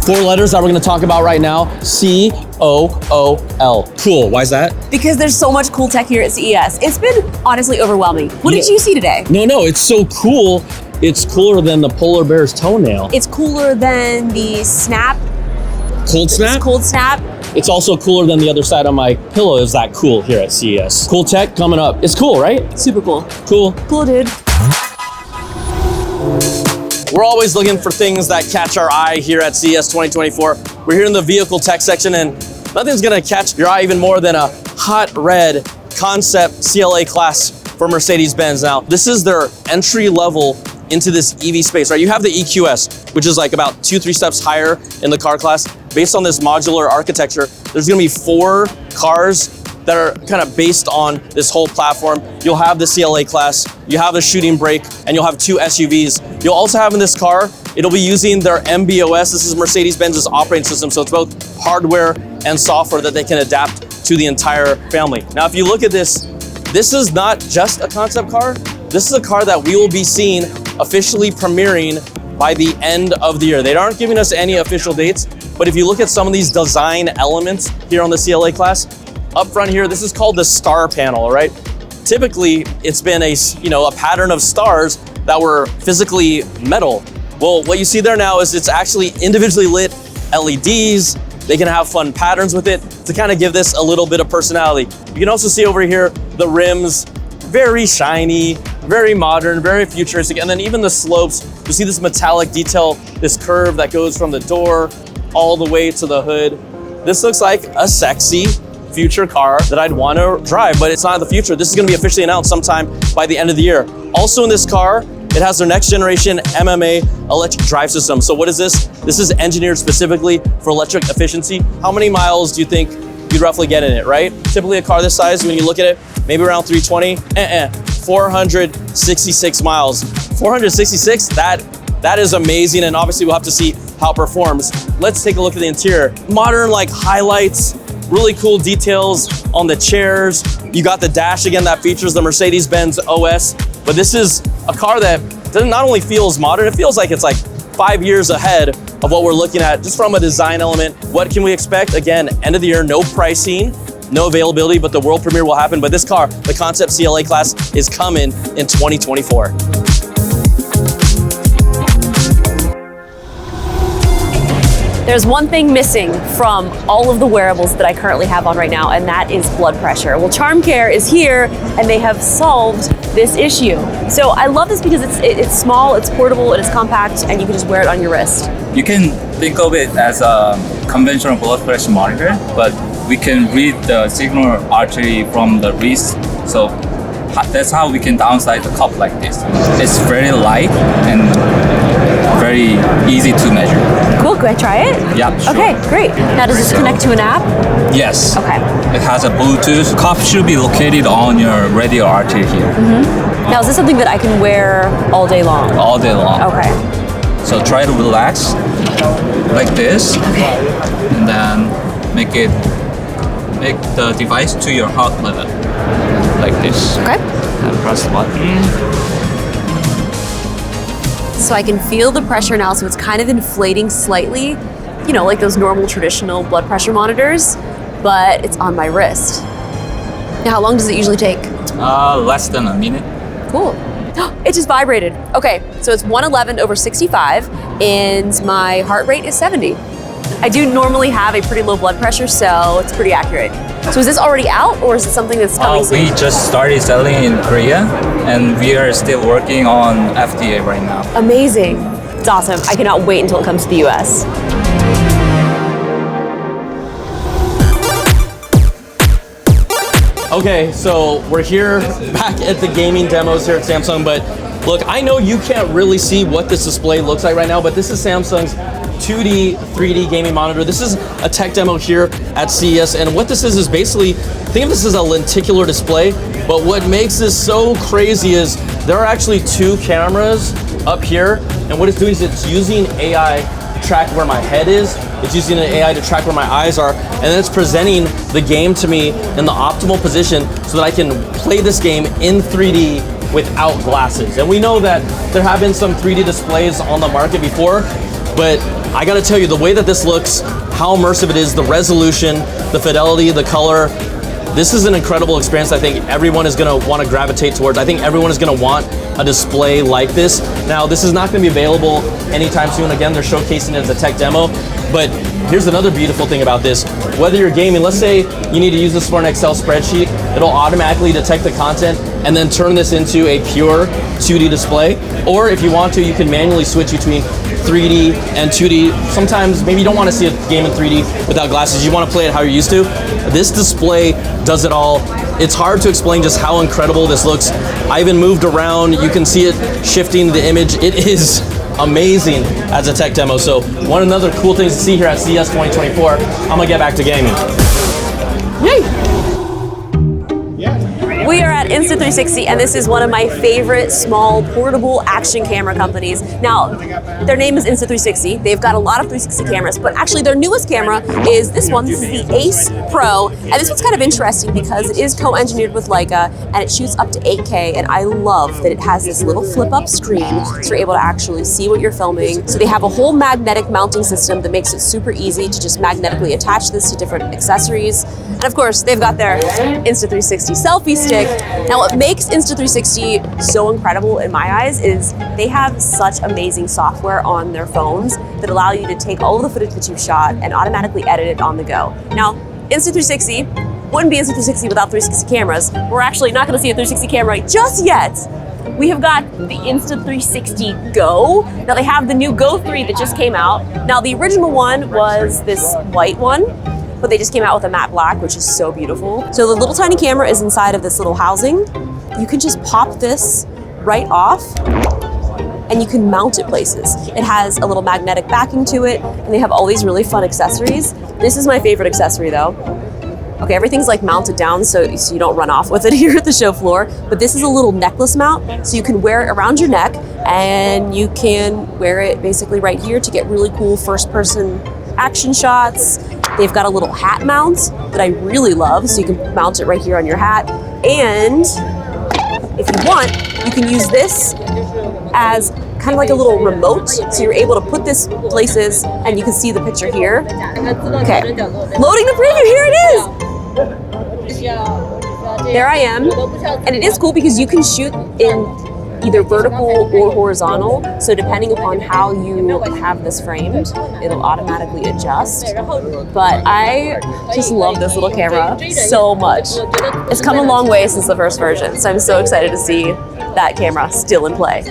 4 letters that we're gonna talk about right now, COOL. Cool, why is that? Because there's so much cool tech here at CES. It's been honestly overwhelming. What did you see today? No, it's so cool. It's cooler than the polar bear's toenail. It's cooler than the Snap. Cold Snap? Cold Snap. It's also cooler than the other side of my pillow. Is that cool here at CES? Cool tech coming up. It's cool, right? Super cool. Cool. Cool, dude. We're always looking for things that catch our eye here at CES 2024. We're here in the vehicle tech section, and nothing's gonna catch your eye even more than a hot red Concept CLA Class for Mercedes-Benz. Now, this is their entry level into this EV space, right? You have the EQS, which is like about 2-3 steps higher in the car class. Based on this modular architecture, there's gonna be 4 cars that are kind of based on this whole platform. You'll have the CLA Class, you have the shooting brake, and you'll have 2 SUVs. You'll also have in this car, it'll be using their MB.OS. This is Mercedes-Benz's operating system, so it's both hardware and software that they can adapt to the entire family. Now, if you look at this, this is not just a concept car. This is a car that we will be seeing officially premiering by the end of the year. They aren't giving us any official dates, but if you look at some of these design elements here on the CLA Class, up front here, this is called the star panel, right? Typically, it's been a pattern of stars that were physically metal. Well, what you see there now is it's actually individually lit LEDs. They can have fun patterns with it to kind of give this a little bit of personality. You can also see over here, the rims, very shiny, very modern, very futuristic. And then even the slopes, you see this metallic detail, this curve that goes from the door all the way to the hood. This looks like a sexy future car that I'd want to drive, but it's not the future. This is going to be officially announced sometime by the end of the year. Also in this car, it has their next generation MMA electric drive system. So what is this? This is engineered specifically for electric efficiency. How many miles do you think you'd roughly get in it, right? Typically a car this size, when you look at it, maybe around 320, 466 miles. 466, that is amazing, and obviously we'll have to see how it performs. Let's take a look at the interior. Modern highlights, really cool details on the chairs. You got the dash again that features the Mercedes-Benz OS, but this is a car that not only feels modern, it feels like it's 5 years ahead of what we're looking at just from a design element. What can we expect? Again, end of the year, no pricing, no availability, but the world premiere will happen. But this car, the Concept CLA Class, is coming in 2024. There's one thing missing from all of the wearables that I currently have on right now, and that is blood pressure. Well, CharmCare is here, and they have solved this issue. So I love this because it's small, it's portable, and it's compact, and you can just wear it on your wrist. You can think of it as a conventional blood pressure monitor, but we can read the signal artery from the wrist. So that's how we can downsize the cup like this. It's very light and very easy to measure. Cool, can I try it? Yep, sure. Okay, great. Now does this connect to an app? Yes. Okay. It has a Bluetooth. Cup should be located on your radial artery here. Now is this something that I can wear all day long? All day long. Okay. So try to relax like this. Okay. And then make the device to your heart level. Like this. Okay. And press the button. So I can feel the pressure now, so it's kind of inflating slightly, like those normal traditional blood pressure monitors, but it's on my wrist. Now, how long does it usually take? Less than a minute. Cool. It just vibrated. Okay, so it's 111/65, and my heart rate is 70. I do normally have a pretty low blood pressure, so it's pretty accurate. So is this already out, or is it something that's coming soon? We just started selling in Korea, and we are still working on FDA right now. Amazing. It's awesome. I cannot wait until it comes to the US. Okay, so we're here back at the gaming demos here at Samsung, but look, I know you can't really see what this display looks like right now, but this is Samsung's 2D, 3D gaming monitor. This is a tech demo here at CES, and what this is basically, think of this as a lenticular display, but what makes this so crazy is there are actually 2 cameras up here, and what it's doing is it's using AI to track where my head is, it's using an AI to track where my eyes are, and then it's presenting the game to me in the optimal position so that I can play this game in 3D without glasses. And we know that there have been some 3D displays on the market before, but I gotta tell you, the way that this looks, how immersive it is, the resolution, the fidelity, the color, this is an incredible experience. I think everyone is gonna wanna gravitate towards. I think everyone is gonna want a display like this. Now, this is not gonna be available anytime soon. Again, they're showcasing it as a tech demo, but here's another beautiful thing about this. Whether you're gaming, let's say you need to use this for an Excel spreadsheet, it'll automatically detect the content and then turn this into a pure 2D display. Or if you want to, you can manually switch between 3D and 2D. Sometimes maybe you don't want to see a game in 3D without glasses. You want to play it how you're used to. This display does it all. It's hard to explain just how incredible this looks. I even moved around. You can see it shifting the image. It is amazing as a tech demo. So one another cool things to see here at CES 2024. I'm gonna get back to gaming. Yay! We are at Insta360, and this is one of my favorite small portable action camera companies. Now, their name is Insta360. They've got a lot of 360 cameras, but actually their newest camera is this one. This is the Ace Pro, and this one's kind of interesting because it is co-engineered with Leica, and it shoots up to 8K, and I love that it has this little flip-up screen, so you're able to actually see what you're filming. So they have a whole magnetic mounting system that makes it super easy to just magnetically attach this to different accessories. And of course, they've got their Insta360 selfie stick. Now, what makes Insta360 so incredible in my eyes is they have such amazing software on their phones that allow you to take all of the footage that you've shot and automatically edit it on the go. Now, Insta360 wouldn't be Insta360 without 360 cameras. We're actually not going to see a 360 camera just yet. We have got the Insta360 Go. Now, they have the new Go 3 that just came out. Now, the original one was this white one, but they just came out with a matte black, which is so beautiful. So the little tiny camera is inside of this little housing. You can just pop this right off and you can mount it places. It has a little magnetic backing to it, and they have all these really fun accessories. This is my favorite accessory though. Okay, everything's like mounted down so you don't run off with it here at the show floor, but this is a little necklace mount, so you can wear it around your neck, and you can wear it basically right here to get really cool first-person action shots. They've got a little hat mount that I really love, so you can mount it right here on your hat. And if you want, you can use this as kind of like a little remote, so you're able to put this places and you can see the picture here. Okay, loading the preview, here it is. There I am, and it is cool because you can shoot in either vertical or horizontal. So depending upon how you have this framed, it'll automatically adjust. But I just love this little camera so much. It's come a long way since the first version, so I'm so excited to see that camera still in play.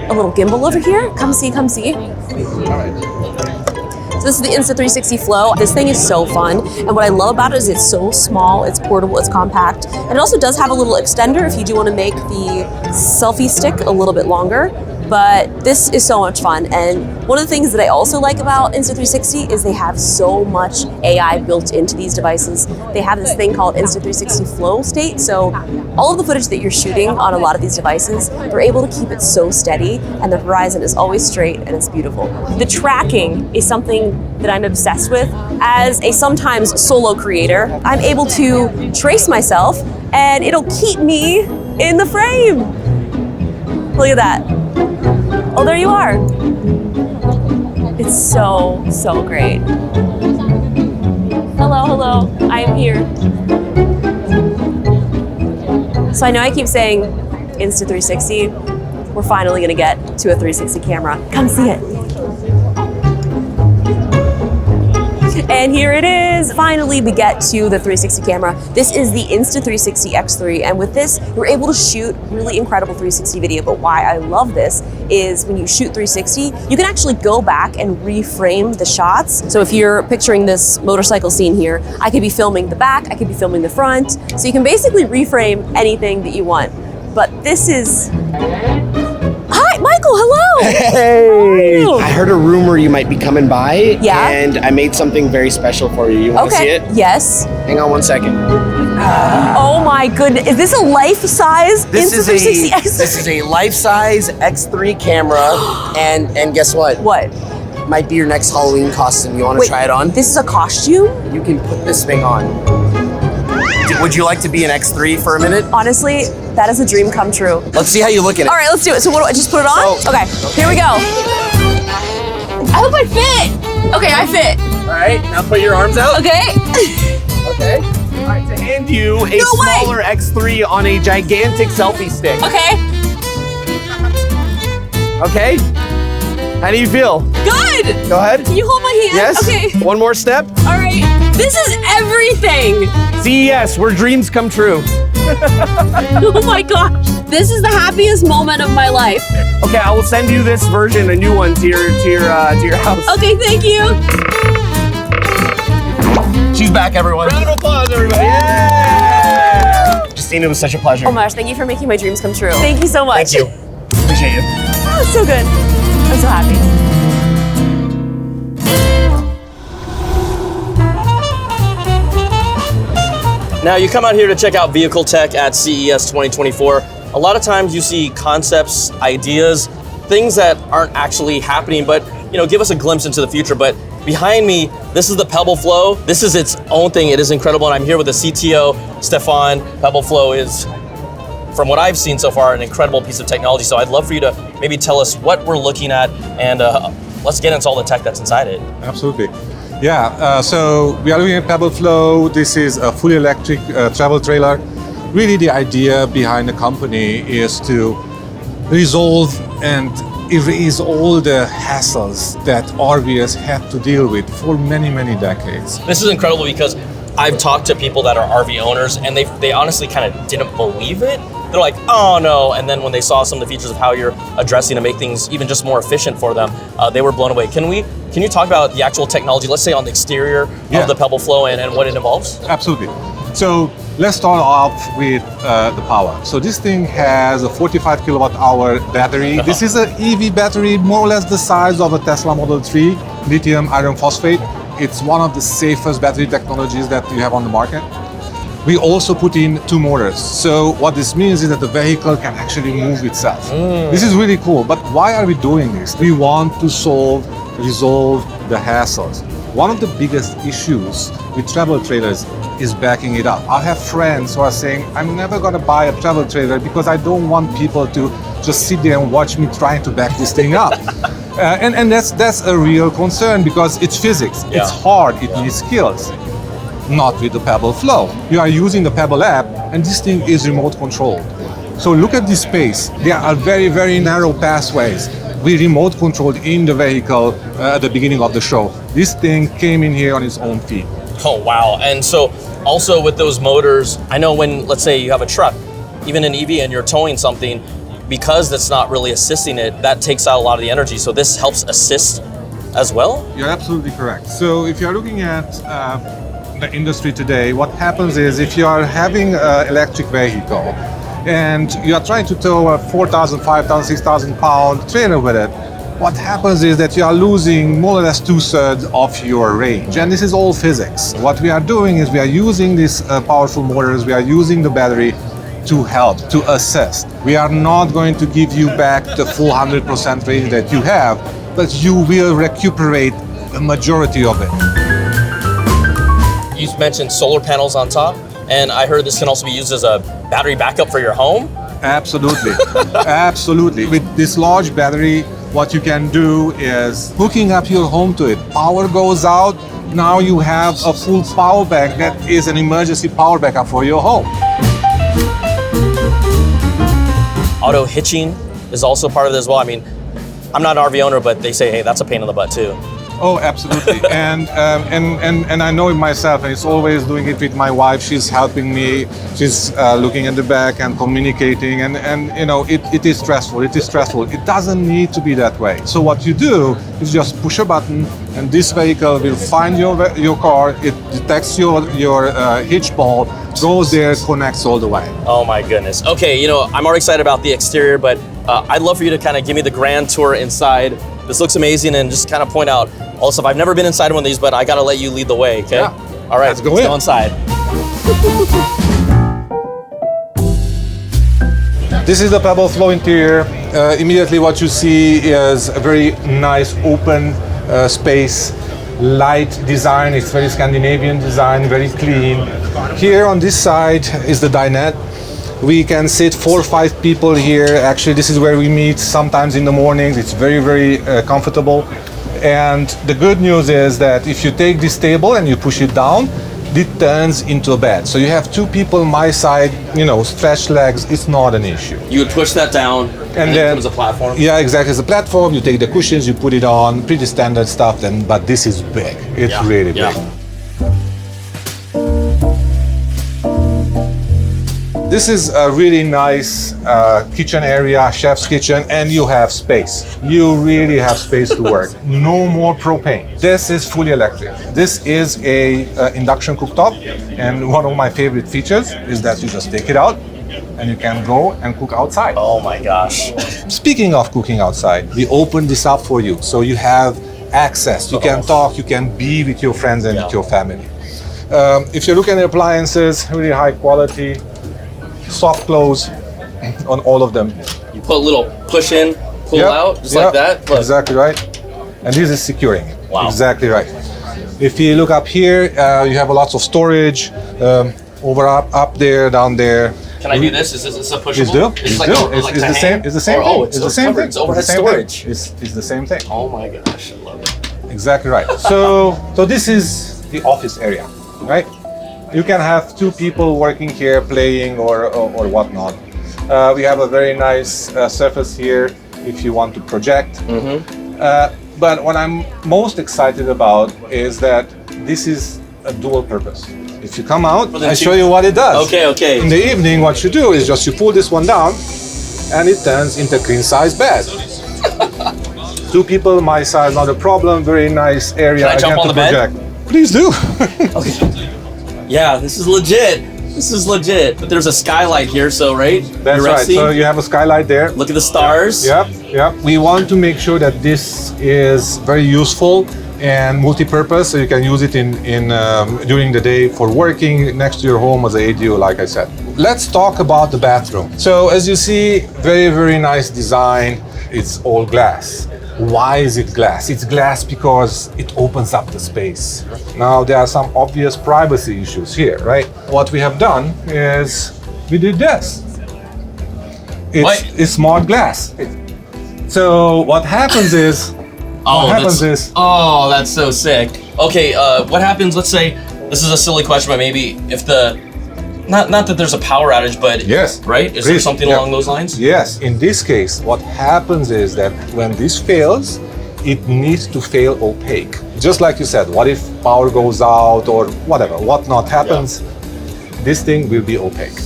A little gimbal over here, come see, come see. So this is the Insta360 Flow. This thing is so fun, and what I love about it is it's so small, it's portable, it's compact, and it also does have a little extender if you do want to make the selfie stick a little bit longer. But this is so much fun, and one of the things that I also like about Insta360 is they have so much AI built into these devices. They have this thing called Insta360 Flow State, so all of the footage that you're shooting on a lot of these devices, they're able to keep it so steady, and the horizon is always straight, and it's beautiful. The tracking is something that I'm obsessed with. As a sometimes solo creator, I'm able to trace myself, and it'll keep me in the frame. Look at that. Oh, there you are. It's so, so great. Hello, hello, I am here. So I know I keep saying Insta360. We're finally gonna get to a 360 camera. Come see it. And here it is. Finally, we get to the 360 camera. This is the Insta360 X3, and with this, you're able to shoot really incredible 360 video. But why I love this is when you shoot 360, you can actually go back and reframe the shots. So if you're picturing this motorcycle scene here, I could be filming the back, I could be filming the front. So you can basically reframe anything that you want. But this is... Hi, Michael, hello! Hey! I heard a rumor you might be coming by. Yeah? And I made something very special for you. You want to see it? Yes. Hang on one second. Oh my goodness, is this a life-size Insta360 X3? This is a life-size X3 camera, and guess what? What? Might be your next Halloween costume. You want to try it on? This is a costume? You can put this thing on. Would you like to be an X3 for a minute? Honestly, that is a dream come true. Let's see how you look in it. All right, let's do it. So what do I just put it on? So- Okay, here we go. I hope I fit. Okay, I fit. All right, now put your arms out. Okay. Okay. All right, to hand you a No way. smaller X3 on a gigantic selfie stick. Okay. Okay? How do you feel? Good. Go ahead. Can you hold my hand? Yes? Okay. One more step. All right. This is everything. CES, where dreams come true. Oh my gosh. This is the happiest moment of my life. Okay, I will send you this version, a new one, to your house. Okay, thank you. She's back, everyone. Round of applause, everybody. Yeah! Justine, it was such a pleasure. Oh my gosh, thank you for making my dreams come true. Thank you so much. Thank you. Appreciate you. Oh, it's so good. I'm so happy. Now you come out here to check out vehicle tech at CES 2024. A lot of times you see concepts, ideas, things that aren't actually happening, but give us a glimpse into the future. But behind me, this is the Pebble Flow. This is its own thing. It is incredible, and I'm here with the CTO, Stefan. Pebble Flow is, from what I've seen so far, an incredible piece of technology. So I'd love for you to maybe tell us what we're looking at, and let's get into all the tech that's inside it. Absolutely. Yeah, so we are looking at Pebble Flow. This is a fully electric travel trailer. Really the idea behind the company is to resolve and erase all the hassles that RVers had to deal with for many, many decades. This is incredible because I've talked to people that are RV owners, and they honestly kind of didn't believe it. They're like, oh no, and then when they saw some of the features of how you're addressing to make things even just more efficient for them, they were blown away. Can you talk about the actual technology, let's say on the exterior of the Pebble Flow and what it involves? Absolutely. So let's start off with the power. So this thing has a 45 kilowatt hour battery. This is an EV battery, more or less the size of a Tesla Model 3, lithium iron phosphate. It's one of the safest battery technologies that you have on the market. We also put in 2 motors. So what this means is that the vehicle can actually move itself. This is really cool, but why are we doing this? We want to resolve the hassles. One of the biggest issues with travel trailers is backing it up. I have friends who are saying, I'm never gonna buy a travel trailer because I don't want people to just sit there and watch me trying to back this thing up. And that's a real concern because it's physics. Yeah. It's hard, it needs skills. Not with the Pebble Flow. You are using the Pebble app and this thing is remote controlled. So look at this space. There are very, very narrow pathways. We remote controlled in the vehicle at the beginning of the show. This thing came in here on its own feet. Oh, wow. And so also with those motors, I know when, let's say you have a truck, even an EV, and you're towing something, because that's not really assisting it, that takes out a lot of the energy. So this helps assist as well? You're absolutely correct. So if you're looking at the industry today, what happens is if you are having an electric vehicle and you are trying to tow a 4,000, 5,000, 6,000 pound trailer with it, what happens is that you are losing more or less 2/3 of your range. And this is all physics. What we are doing is we are using these powerful motors, we are using the battery to help, to assist. We are not going to give you back the full 100% range that you have, but you will recuperate the majority of it. You mentioned solar panels on top, and I heard this can also be used as a battery backup for your home? Absolutely, absolutely. With this large battery, what you can do is hooking up your home to it. Power goes out, now you have a full power bank that is an emergency power backup for your home. Auto hitching is also part of it as well. I mean, I'm not an RV owner, but they say, hey, that's a pain in the butt too. Oh, absolutely. and I know it myself, and it's always doing it with my wife. She's helping me. She's looking at the back and communicating, and you know, it is stressful. It is stressful. It doesn't need to be that way. So what you do is just push a button, and this vehicle will find your car. It detects your hitch ball, goes there, connects all the way. Oh my goodness. Okay, you know, I'm already excited about the exterior, but I'd love for you to kind of give me the grand tour inside. This looks amazing, and just kind of point out all the stuff. I've never been inside one of these, but I gotta let you lead the way, okay? Yeah. All right, Let's go inside. This is the Pebble Flow interior. Immediately what you see is a very nice open space, light design. It's very Scandinavian design, very clean. Here on this side is the dinette. We can sit 4 or 5 people here. Actually, this is where we meet sometimes in the mornings. It's very, very comfortable. And the good news is that if you take this table and you push it down, it turns into a bed. So you have two people my side, stretched legs, it's not an issue. You would push that down and then it becomes a platform? Yeah, exactly. It's a platform, you take the cushions, you put it on, pretty standard stuff, but this is big. It's really big. This is a really nice kitchen area, chef's kitchen, and you have space. You really have space to work. No more propane. This is fully electric. This is a induction cooktop, and one of my favorite features is that you just take it out and you can go and cook outside. Oh my gosh. Speaking of cooking outside, we open this up for you, so you have access. You can talk, you can be with your friends and with your family. If you're looking at appliances, really high quality, soft close on all of them. You put a little push in, pull out, just like that. Look. Exactly right. And this is securing. Wow. Exactly right. If you look up here, you have lots of storage up there, down there. Can I do this? Is this a pushable? Please do. It's the same. It's the same thing. It's the same thing. It's overhead storage. It's the same thing. Oh my gosh, I love it. Exactly right. So this is the office area, right? You can have two people working here, playing or whatnot. We have a very nice surface here if you want to project. But what I'm most excited about is that this is a dual purpose. If you come out, I show you what it does. Okay. In the evening, what you do is just you pull this one down, and it turns into a queen size bed. Two people my size, not a problem. Very nice area. Can I jump on the bed? Please do. Okay. Yeah, this is legit. But there's a skylight here, so right? That's right. So you have a skylight there. Look at the stars. Yep. We want to make sure that this is very useful and multi-purpose, so you can use it in during the day for working next to your home as an ADU, like I said. Let's talk about the bathroom. So as you see, very, very nice design. It's all glass. Why is it glass? It's glass because it opens up the space. Now, there are some obvious privacy issues here, right? What we have done is we did this. It's smart glass. So what happens is, oh, that's so sick. Okay, what happens, let's say, this is a silly question, but maybe if not that there's a power outage, but yes, right? Is there something along those lines? Yes. In this case, what happens is that when this fails, it needs to fail opaque. Just like you said, what if power goes out or whatnot happens, this thing will be opaque.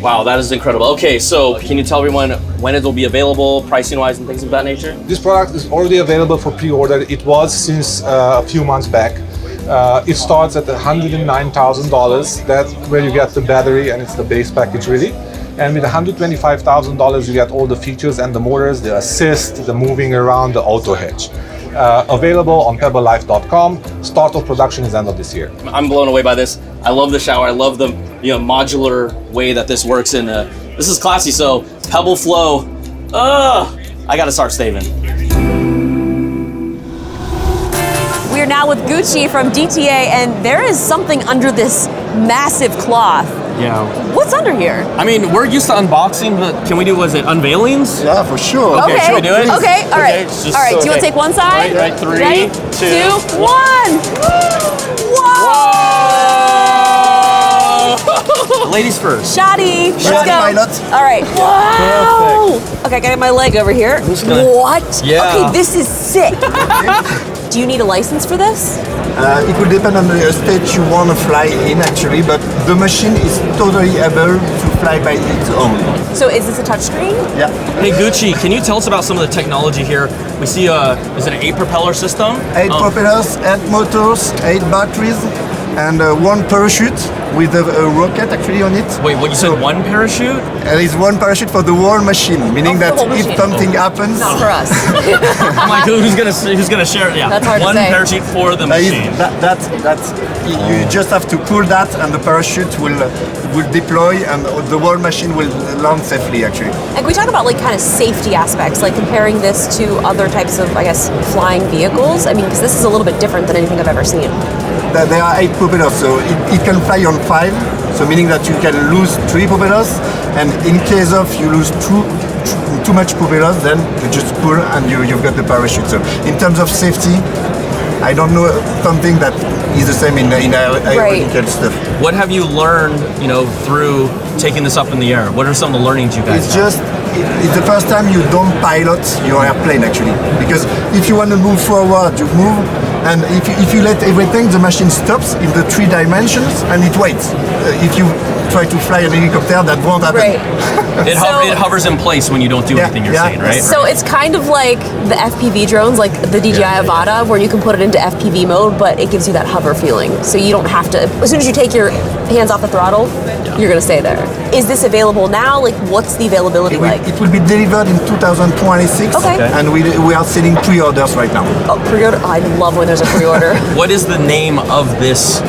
Wow, that is incredible. Okay, so can you tell everyone when it will be available, pricing-wise and things of that nature? This product is already available for pre-order. It was since a few months back. It starts at $109,000. That's where you get the battery, and it's the base package really. And with $125,000, you get all the features and the motors, the assist, the moving around, the auto hitch. Available on pebblelife.com. Start of production is end of this year. I'm blown away by this. I love the shower. I love the modular way that this works. And this is classy. So Pebble Flow. I gotta start saving. We're now with Gucci from DTA, and there is something under this massive cloth. Yeah. What's under here? I mean, we're used to unboxing, but can we do, unveilings? Yeah, for sure. Okay, should we do it? Okay, all right. All right, do you want to take one side? Right, 3, Ready? 2, 1. Whoa! Ladies first. Shoddy. Let's go. Pilot. All right. Wow. Okay, I got my leg over here. What? Yeah. Okay, this is sick. Do you need a license for this? It will depend on the state you want to fly in actually, but the machine is totally able to fly by its own. So is this a touchscreen? Yeah. Hey Gucci, can you tell us about some of the technology here? We see is it an 8 propeller system? 8 propellers, 8 motors, 8 batteries, and 1 parachute with a rocket actually on it. Wait, what you said, 1 parachute? There is 1 parachute for the whole machine, meaning that if something happens, Not for us. I'm like, who's gonna share it? Yeah, That's hard to 1 say. parachute for the machine. you just have to pull that, and the parachute will deploy, and the whole machine will land safely actually. And can we talk about kind of safety aspects, like comparing this to other types of, flying vehicles? I mean, because this is a little bit different than anything I've ever seen. There are 8 propellers, so it can fly on 5, so meaning that you can lose 3 propellers, and in case of you lose 2, too much propellers, then you just pull and you've got the parachute. So in terms of safety, I don't know something that is the same in aeronautical stuff. What have you learned, through taking this up in the air? What are some of the learnings you guys have? It's the first time you don't pilot your airplane actually, because if you want to move forward, you move, and if you let everything, the machine stops in the 3 dimensions and it waits. If you try to fly an helicopter, that won't happen. Right. It hovers in place when you don't do anything you're saying, right? So it's kind of like the FPV drones, like the DJI Avata, where you can put it into FPV mode, but it gives you that hover feeling. So you don't have to, as soon as you take your hands off the throttle, you're going to stay there. Is this available now? Like, what's the availability like? It will be delivered in 2026, and we are selling pre-orders right now. Oh, pre-order? Oh, I love when there's a pre-order. What is the name of this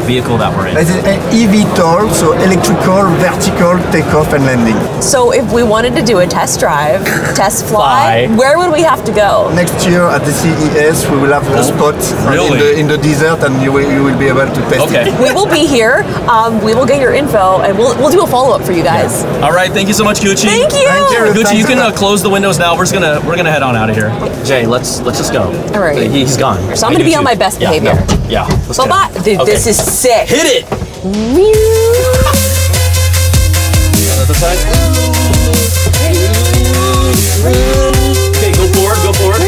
vehicle that we're in? It's an eVTOL, so electrical, vertical takeoff and landing. So if we wanted to do a test drive, test fly, where would we have to go? Next year at the CES, we will have a spot in the desert, and you will be able to test it. We will be here. We will get your info, and we'll do a follow-up for you guys. Yeah. All right, thank you so much, Gucci. Thank you. Gucci, you can close the windows now. We're gonna head on out of here. Jay, let's just go. All right. He's gone. So I'm gonna be on my best behavior. Yeah. Bye-bye. Dude, this is sick. Hit it. Other side. Okay, go forward.